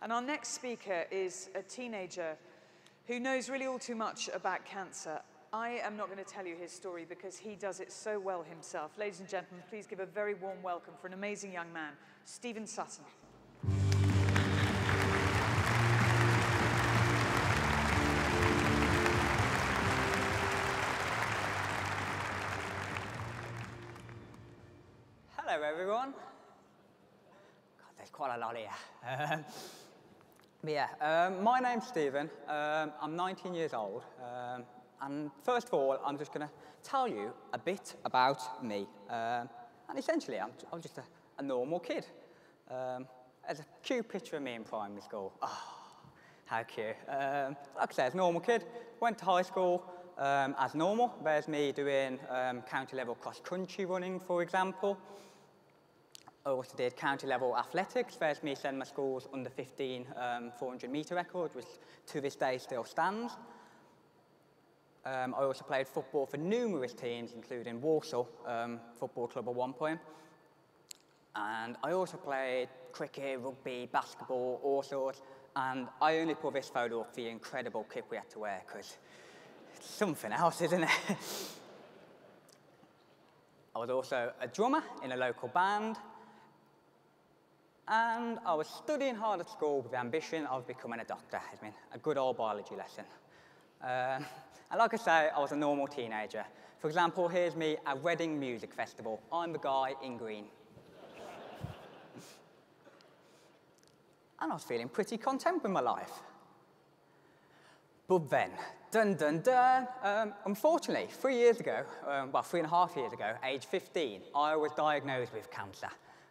And our next speaker is a teenager who knows really all too much about cancer. I am not going to tell you his story because he does it so well himself. Ladies and gentlemen, please give a very warm welcome for an amazing young man, Stephen Sutton. Hello, everyone. God, there's quite a lot here. My name's Stephen. I'm 19 years old. And first of all, I'm just going to tell you a bit about me. And essentially, I'm just a normal kid. There's a cute picture of me in primary school. Oh, how cute. Like I said, normal kid. Went to high school as normal. There's me doing county-level cross-country running, for example. I also did county-level athletics. There's me setting my school's under 15 400-metre record, which to this day still stands. I also played football for numerous teams, including Walsall Football Club at one point. And I also played cricket, rugby, basketball, all sorts. And I only put this photo up for the incredible kit we had to wear, because it's something else, isn't it? I was also a drummer in a local band. And I was studying hard at school with the ambition of becoming a doctor. I mean, a good old biology lesson. And like I say, I was a normal teenager. For example, here's me at Reading Music Festival. I'm the guy in green. And I was feeling pretty content with my life. But then, dun dun dun, unfortunately, 3 years ago, well, 3.5 years ago, age 15, I was diagnosed with cancer.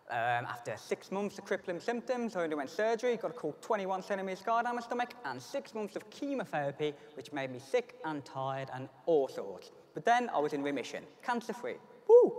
After 6 months of crippling symptoms, I underwent surgery, got a cool 21-centimetre scar down my stomach, and 6 months of chemotherapy, which made me sick and tired and all sorts. But then I was in remission, cancer-free. Woo!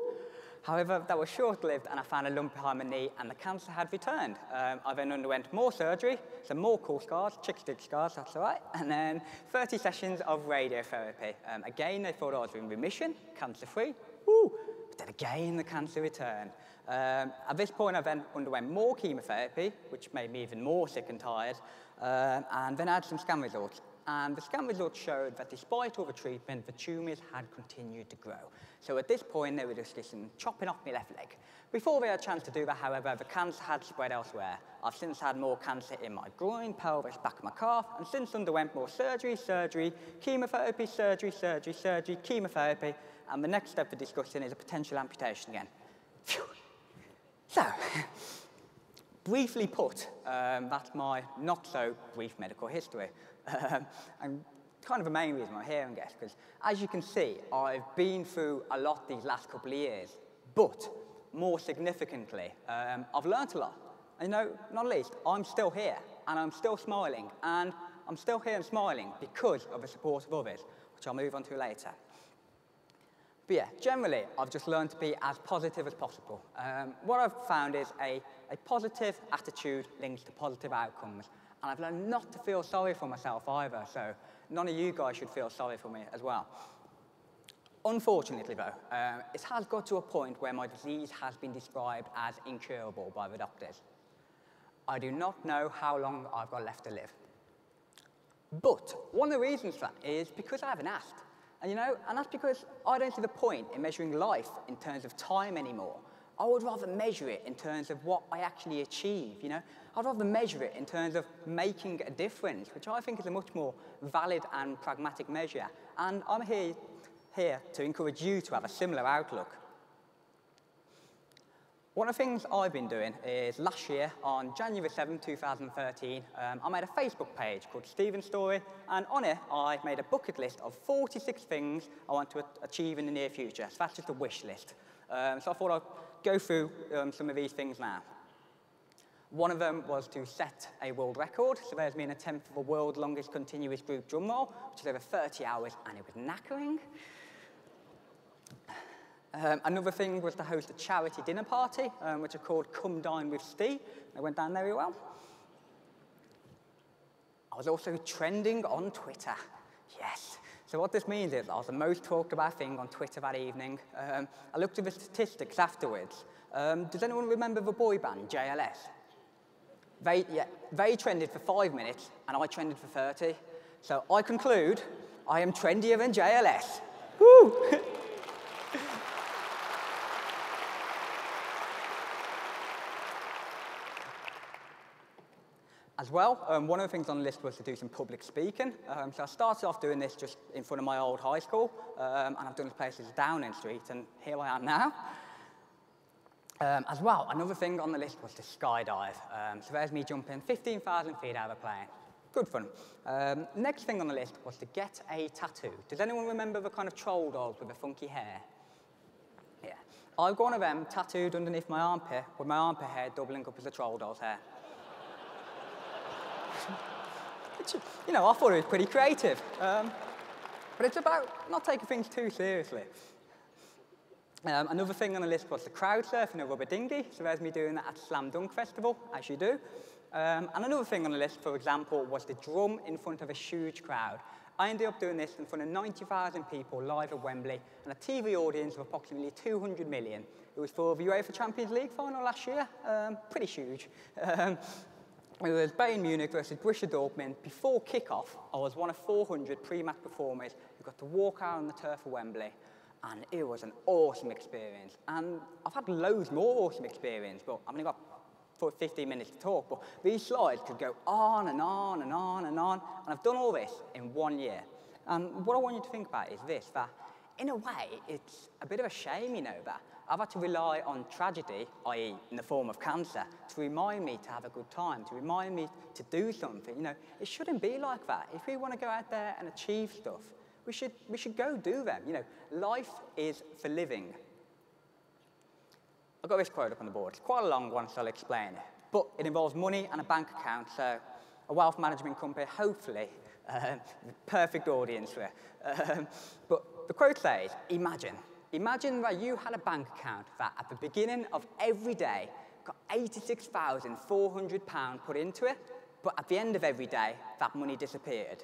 However, that was short-lived, and I found a lump behind my knee, and the cancer had returned. I then underwent more surgery, some more cool scars, chick-stick scars, that's all right, and then 30 sessions of radiotherapy. Again, they thought I was in remission, cancer-free. Woo! But then again, the cancer returned. At this point, I then underwent more chemotherapy, which made me even more sick and tired, and then I had some scan results. And the scan results showed that despite all the treatment, the tumours had continued to grow. So at this point, they were just chopping off my left leg. Before they had a chance to do that, however, the cancer had spread elsewhere. I've since had more cancer in my groin, pelvis, back of my calf, and since underwent more surgery, chemotherapy, surgery, chemotherapy, and the next step for discussing is a potential amputation again. Phew. So, briefly put, that's my not-so-brief medical history. And kind of the main reason I'm here, I guess, because as you can see, I've been through a lot these last couple of years. But, more significantly, I've learnt a lot. And, not least, I'm still here, and I'm still smiling. And I'm still here and smiling because of the support of others, which I'll move on to later. But yeah, generally, I've just learned to be as positive as possible. What I've found is a positive attitude links to positive outcomes. And I've learned not to feel sorry for myself either, so none of you guys should feel sorry for me as well. Unfortunately, though, it has got to a point where my disease has been described as incurable by the doctors. I do not know how long I've got left to live. But one of the reasons for that is because I haven't asked. And that's because I don't see the point in measuring life in terms of time anymore. I would rather measure it in terms of what I actually achieve, I'd rather measure it in terms of making a difference, which I think is a much more valid and pragmatic measure. And I'm here to encourage you to have a similar outlook. One of the things I've been doing is last year, on January 7, 2013, I made a Facebook page called Stephen's Story, and on it, I made a bucket list of 46 things I want to achieve in the near future. So that's just a wish list. So I thought I'd go through some of these things now. One of them was to set a world record. So there's me in a attempt for the world's longest continuous group drum roll, which is over 30 hours, and it was knackering. Another thing was to host a charity dinner party, which I called Come Dine with Steve. It went down very well. I was also trending on Twitter. Yes. So what this means is I was the most talked about thing on Twitter that evening. I looked at the statistics afterwards. Does anyone remember the boy band, JLS? They trended for 5 minutes, and I trended for 30. So I conclude, I am trendier than JLS. Woo! As well, one of the things on the list was to do some public speaking. So I started off doing this just in front of my old high school, and I've done places down in Street, and here I am now. As well, another thing on the list was to skydive. So there's me jumping 15,000 feet out of a plane. Good fun. Next thing on the list was to get a tattoo. Does anyone remember the kind of troll dolls with the funky hair? Yeah. I've got one of them tattooed underneath my armpit, with my armpit hair doubling up as a troll doll's hair. You know, I thought it was pretty creative. But it's about not taking things too seriously. Another thing on the list was the crowd surf in a rubber dinghy. So there's me doing that at Slam Dunk Festival, as you do. And another thing on the list, for example, was the drum in front of a huge crowd. I ended up doing this in front of 90,000 people live at Wembley and a TV audience of approximately 200 million. It was for the UEFA Champions League final last year. Pretty huge. It was Bayern Munich versus Borussia Dortmund. Before kick-off, I was one of 400 pre-match performers who got to walk out on the turf of Wembley, and it was an awesome experience. And I've had loads more awesome experience, but I've only got 15 minutes to talk, but these slides could go on and on and on and on, and I've done all this in 1 year. And what I want you to think about is this, that in a way, it's a bit of a shame, you know, that I've had to rely on tragedy, i.e. in the form of cancer, to remind me to have a good time, to remind me to do something. You know, it shouldn't be like that. If we want to go out there and achieve stuff, we should go do them. You know, life is for living. I've got this quote up on the board. It's quite a long one, so I'll explain it. But it involves money and a bank account, so a wealth management company, hopefully, the perfect audience for it. But the quote says, Imagine that you had a bank account that at the beginning of every day got £86,400 put into it, but at the end of every day, that money disappeared.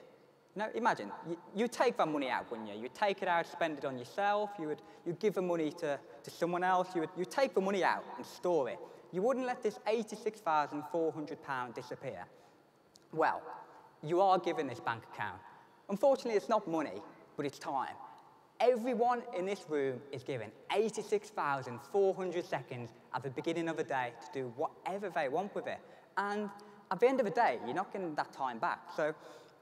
Now, imagine, you take that money out, wouldn't you? You'd take it out, spend it on yourself, you'd give the money to someone else, you'd take the money out and store it. You wouldn't let this £86,400 disappear. Well, you are given this bank account. Unfortunately, it's not money, but it's time. Everyone in this room is given 86,400 seconds at the beginning of the day to do whatever they want with it. And at the end of the day, you're not getting that time back. So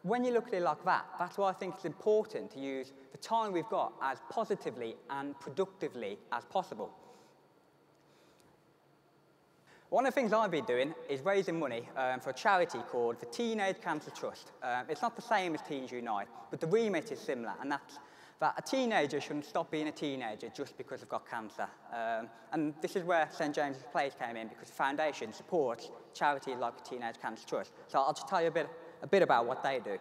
when you look at it like that, that's why I think it's important to use the time we've got as positively and productively as possible. One of the things I've been doing is raising money for a charity called the Teenage Cancer Trust. It's not the same as Teens Unite, but the remit is similar, and that's that a teenager shouldn't stop being a teenager just because they've got cancer. And this is where St James's Place came in, because the foundation supports charities like the Teenage Cancer Trust. So I'll just tell you a bit about what they do.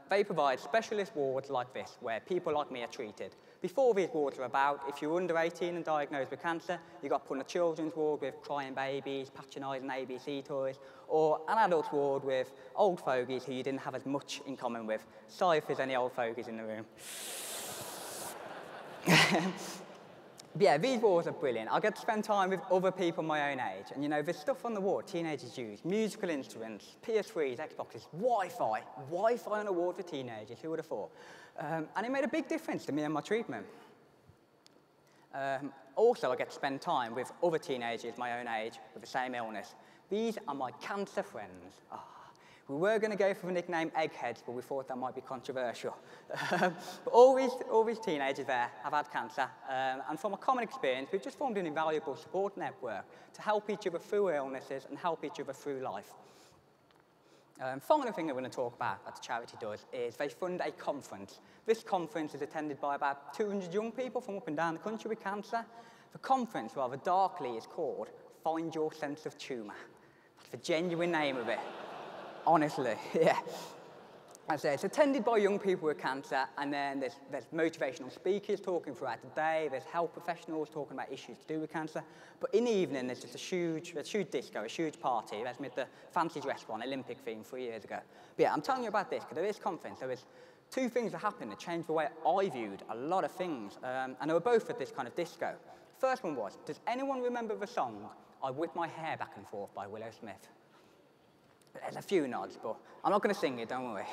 They provide specialist wards like this, where people like me are treated. Before these wards are about, if you're under 18 and diagnosed with cancer, you got put in a children's ward with crying babies, patronising ABC toys, or an adult ward with old fogies who you didn't have as much in common with. Sorry if there's any old fogies in the room. But yeah, these wards are brilliant. I get to spend time with other people my own age. And you know, there's stuff on the ward teenagers use, musical instruments, PS3s, Xboxes, Wi-Fi. Wi-Fi on a ward for teenagers, who would have thought? And it made a big difference to me and my treatment. Also, I get to spend time with other teenagers my own age with the same illness. These are my cancer friends. We were going to go for the nickname Eggheads, but we thought that might be controversial. But all these teenagers there have had cancer, and from a common experience, we've just formed an invaluable support network to help each other through illnesses and help each other through life. Final thing I'm going to talk about that the charity does is they fund a conference. This conference is attended by about 200 young people from up and down the country with cancer. The conference, rather darkly, is called Find Your Sense of Tumour. That's the genuine name of it. Honestly, yeah. As I say, it's attended by young people with cancer, and then there's motivational speakers talking throughout the day, there's health professionals talking about issues to do with cancer, but in the evening there's just a huge disco, a huge party. That's made the fancy dress one, Olympic theme 3 years ago. But yeah, I'm telling you about this, because at this conference there was two things that happened that changed the way I viewed a lot of things, and they were both at this kind of disco. First one was, does anyone remember the song, I Whip My Hair Back and Forth by Willow Smith. There's a few nods, but I'm not going to sing it, don't worry.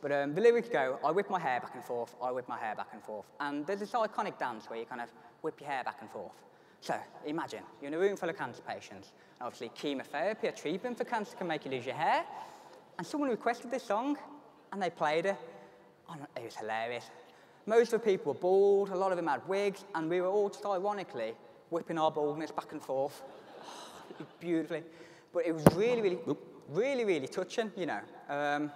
But the lyrics go, I whip my hair back and forth, I whip my hair back and forth. And there's this iconic dance where you kind of whip your hair back and forth. So imagine, you're in a room full of cancer patients. Obviously, chemotherapy, a treatment for cancer can make you lose your hair. And someone requested this song, and they played it. Oh, it was hilarious. Most of the people were bald, a lot of them had wigs, and we were all just ironically whipping our baldness back and forth. Oh, beautifully. But it was really touching, you know. And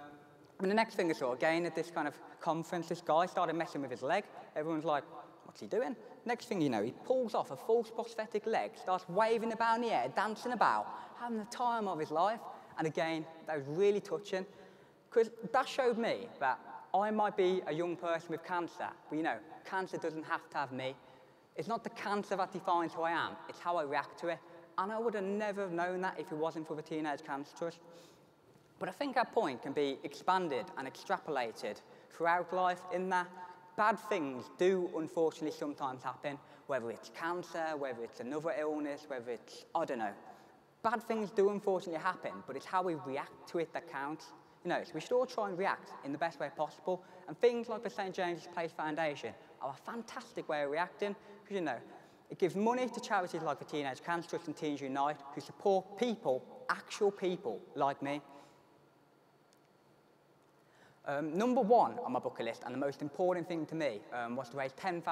the next thing I saw, again at this kind of conference, this guy started messing with his leg. Everyone's like, what's he doing? Next thing you know, he pulls off a false prosthetic leg, starts waving about in the air, dancing about, having the time of his life. And again, that was really touching, because that showed me that I might be a young person with cancer, but you know, cancer doesn't have to have me. It's not the cancer that defines who I am, it's how I react to it. And I would have never known that if it wasn't for the Teenage Cancer Trust. But I think our point can be expanded and extrapolated throughout life in that bad things do unfortunately sometimes happen, whether it's cancer, whether it's another illness, whether it's, I don't know. Bad things do unfortunately happen, but it's how we react to it that counts. You know, so we should all try and react in the best way possible. And things like the St. James's Place Foundation are a fantastic way of reacting, because, you know, it gives money to charities like the Teenage Cancer Trust and Teens Unite, who support people, actual people like me. Number one on my bucket list, and the most important thing to me, was to raise £10,000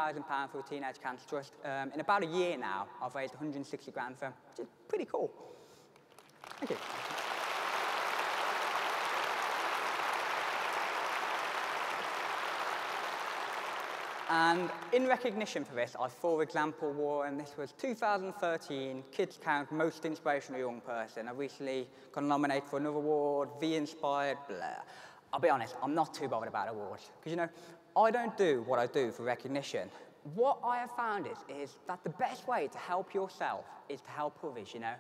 for the Teenage Cancer Trust. In about a year now, I've raised 160 grand for them, which is pretty cool. Thank you. And in recognition for this, I, for example, wore, and this was 2013 Kids Count Most Inspirational Young Person. I recently got nominated for another award, V Inspired, blah. I'll be honest, I'm not too bothered about awards. Because, you know, I don't do what I do for recognition. What I have found is that the best way to help yourself is to help others, you know.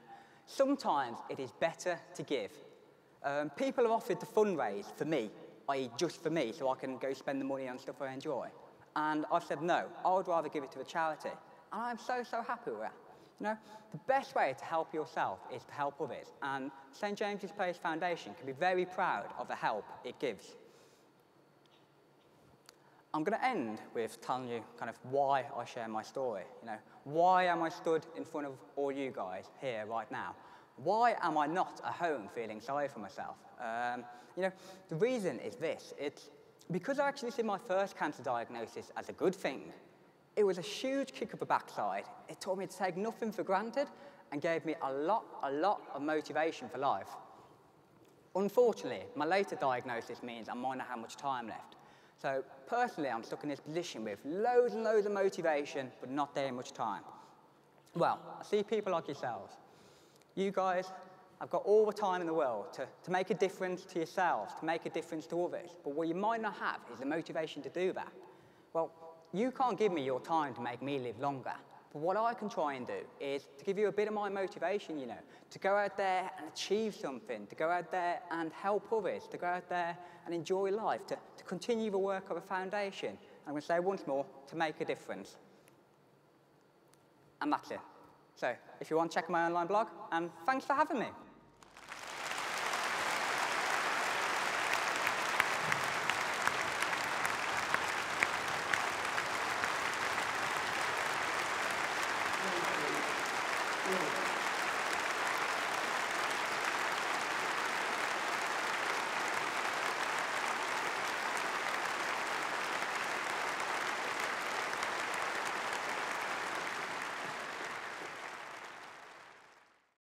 Sometimes it is better to give. People have offered to fundraise for me, i.e. just for me, so I can go spend the money on stuff I enjoy. And I've said no, I would rather give it to a charity. And I'm so happy with that. You know, the best way to help yourself is to help others. And St. James's Place Foundation can be very proud of the help it gives. I'm going to end with telling you kind of why I share my story. You know, why am I stood in front of all you guys here right now? Why am I not at home feeling sorry for myself? You know, the reason is this. It's because I actually see my first cancer diagnosis as a good thing. It was a huge kick up the backside. It taught me to take nothing for granted and gave me a lot of motivation for life. Unfortunately, my later diagnosis means I might not have much time left. So personally, I'm stuck in this position with loads and loads of motivation, but not very much time. Well, I see people like yourselves. You guys have got all the time in the world to make a difference to yourselves, to make a difference to others. But what you might not have is the motivation to do that. Well, you can't give me your time to make me live longer. But what I can try and do is to give you a bit of my motivation, you know, to go out there and achieve something, to go out there and help others, to go out there and enjoy life, to continue the work of a foundation. And I'm going to say once more, to make a difference. And that's it. So if you want, check my online blog, and thanks for having me.